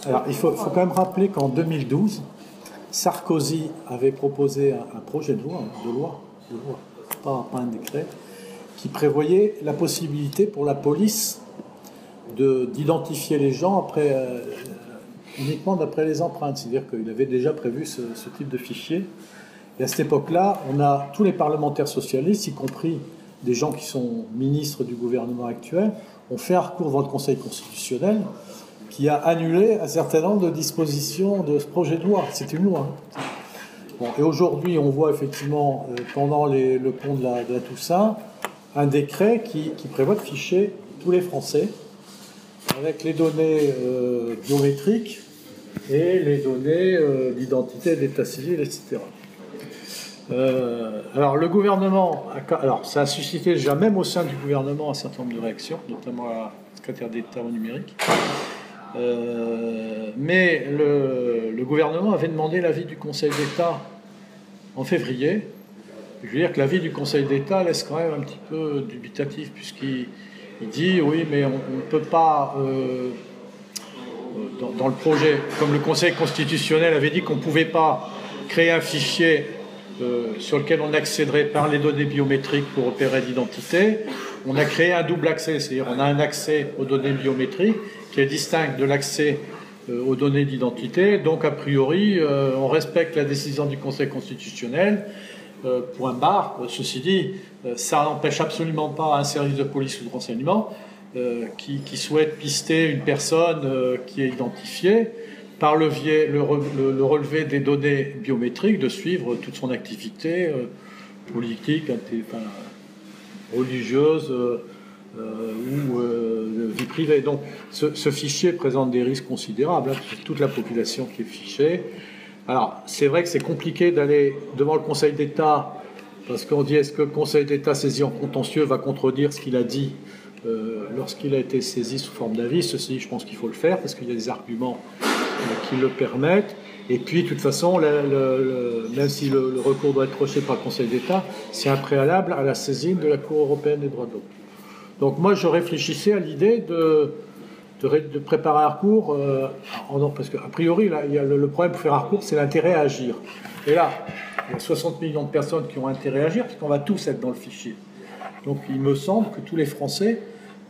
Alors, il faut quand même rappeler qu'en 2012, Sarkozy avait proposé un projet de loi, pas un décret, qui prévoyait la possibilité pour la police d'identifier les gens uniquement d'après les empreintes. C'est-à-dire qu'il avait déjà prévu ce type de fichier. Et à cette époque-là, on a tous les parlementaires socialistes, y compris des gens qui sont ministres du gouvernement actuel, ont fait un recours devant le Conseil constitutionnel qui a annulé un certain nombre de dispositions de ce projet de loi. C'est une loi. Bon, et aujourd'hui, on voit effectivement, pendant le pont de la Toussaint, un décret qui prévoit de ficher tous les Français avec les données biométriques et les données d'identité, d'état civil, etc. Alors, le gouvernement, ça a suscité déjà, même au sein du gouvernement, un certain nombre de réactions, notamment la secrétaire d'État au numérique. Mais le gouvernement avait demandé l'avis du Conseil d'État en février. Je veux dire que l'avis du Conseil d'État laisse quand même un petit peu dubitatif, puisqu'il dit oui, mais on ne peut pas, dans le projet, comme le Conseil constitutionnel avait dit qu'on ne pouvait pas créer un fichier sur lequel on accéderait par les données biométriques pour opérer l'identité, on a créé un double accès, c'est-à-dire on a un accès aux données biométriques qui est distinct de l'accès aux données d'identité. Donc, a priori, on respecte la décision du Conseil constitutionnel, point barre. Ceci dit, ça n'empêche absolument pas un service de police ou de renseignement qui souhaite pister une personne qui est identifiée par le relevé des données biométriques, de suivre toute son activité politique, religieuse ou vie privée. Donc ce fichier présente des risques considérables pour toute la population qui est fichée. Alors c'est vrai que c'est compliqué d'aller devant le Conseil d'État, parce qu'on dit est-ce que le Conseil d'État saisi en contentieux va contredire ce qu'il a dit lorsqu'il a été saisi sous forme d'avis. Ceci, je pense qu'il faut le faire, parce qu'il y a des arguments qui le permettent. Et puis, de toute façon, même si le recours doit être rejeté par le Conseil d'État, c'est un préalable à la saisine de la Cour européenne des droits de l'homme. Donc moi, je réfléchissais à l'idée de préparer un recours, parce qu'a priori, là, le problème pour faire un recours, c'est l'intérêt à agir. Et là, il y a 60 millions de personnes qui ont intérêt à agir, parce qu'on va tous être dans le fichier. Donc il me semble que tous les Français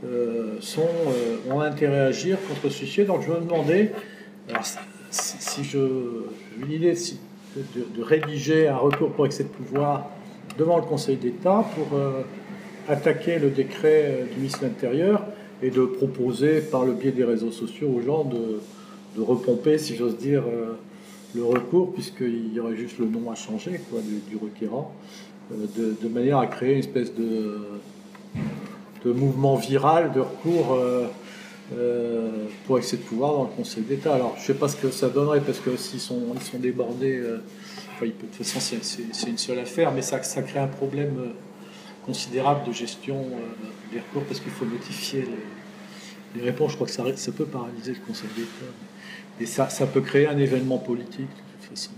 ont intérêt à agir contre ce fichier. Donc je me demandais, alors, si j'ai une idée de rédiger un recours pour excès de pouvoir devant le Conseil d'État pour attaquer le décret du ministre de l'Intérieur et de proposer par le biais des réseaux sociaux aux gens de repomper, si j'ose dire, le recours, puisqu'il y aurait juste le nom à changer du requérant, de manière à créer une espèce de mouvement viral de recours pour excès de pouvoir dans le Conseil d'État. Alors, je ne sais pas ce que ça donnerait, parce que s'ils sont débordés, de toute façon, c'est une seule affaire, mais ça crée un problème considérable de gestion des recours, parce qu'il faut notifier les réponses. Je crois que ça peut paralyser le Conseil d'État. Et ça peut créer un événement politique, de toute façon.